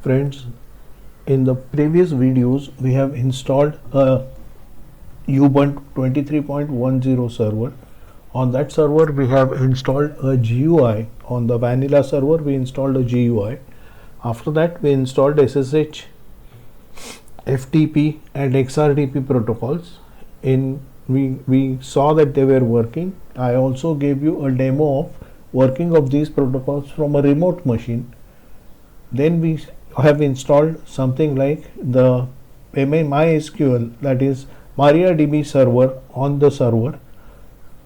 Friends, in the previous videos we have installed a Ubuntu 23.10 server. On that server we have installed a GUI. On the vanilla server we installed a GUI. After that we installed SSH, FTP and XRTP protocols. We saw that they were working. I also gave you a demo of working of these protocols from a remote machine. Then we have installed something like the MySQL, that is MariaDB server on the server,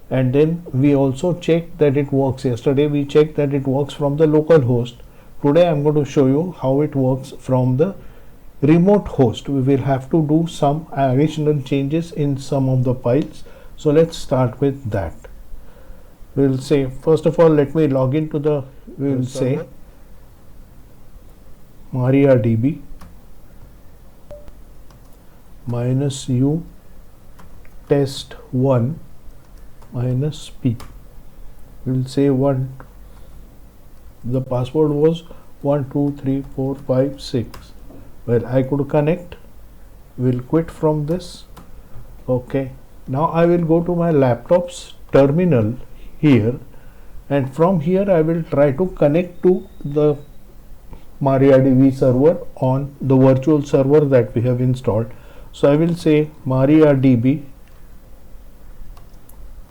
and then we also checked that it works. Yesterday we checked that it works from the local host. Today I am going to show you how it works from the remote host. We will have to do some additional changes in some of the files. So let's start with that. We'll say, first of all, let me log into the, we'll say MariaDB -u test1 -p. We'll say one, the password was 123456. Well, I could connect. We'll quit from this. Okay, now I will go to my laptop's terminal here, and from here I will try to connect to the MariaDB server on the virtual server that we have installed. So I will say MariaDB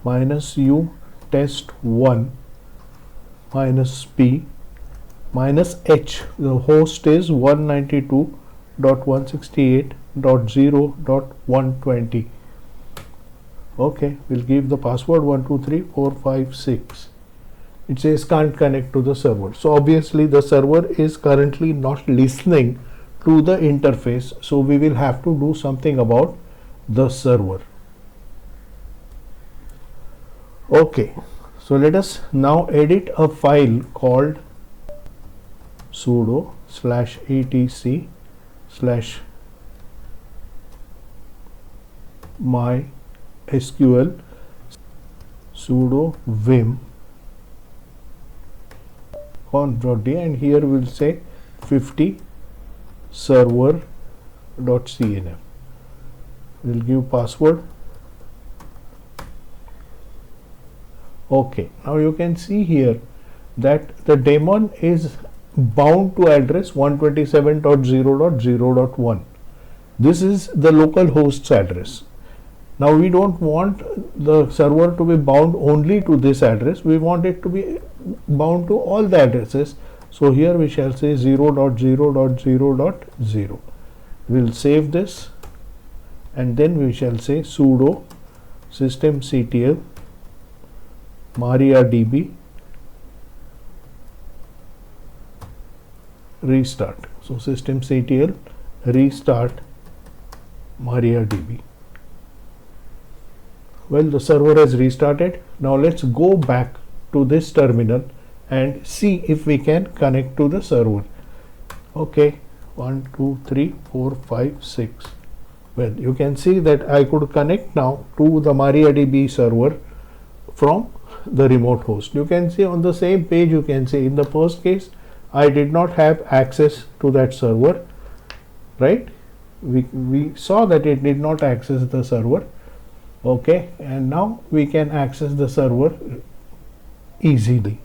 -u test1 -p -h. The host is 192.168.0.120. Okay, we'll give the password 123456. It says can't connect to the server. So obviously the server is currently not listening to the interface. So we will have to do something about the server. Okay, so let us now edit a file called sudo /etc/mysql sudo vim conf.d, and here we'll say 50 server.cnf. We'll give password. Okay, now you can see here that the daemon is bound to address 127.0.0.1. This is the local host's address. Now we don't want the server to be bound only to this address. We want it to be bound to all the addresses. So here we shall say 0.0.0.0. We'll save this, and then we shall say sudo systemctl MariaDB restart. So systemctl restart MariaDB. Well, the server has restarted. Now let's go back to this terminal and see if we can connect to the server. Okay, 1 2 3 4 5 6. Well, you can see that I could connect now to the MariaDB server from the remote host. You can see on the same page, you can see in the first case I did not have access to that server, right? We saw that it did not access the server. Okay, and now we can access the server easily.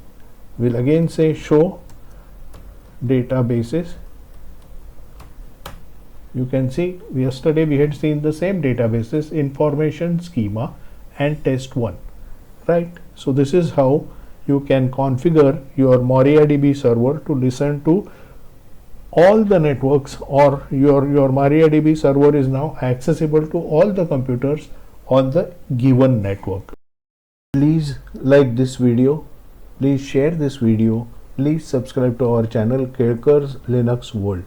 We'll again say show databases. You can see yesterday we had seen the same databases, information schema and test1, right? So this is how you can configure your MariaDB server to listen to all the networks, or your MariaDB server is now accessible to all the computers on the given network. Please like this video, please share this video, please subscribe to our channel Kelker's Linux World.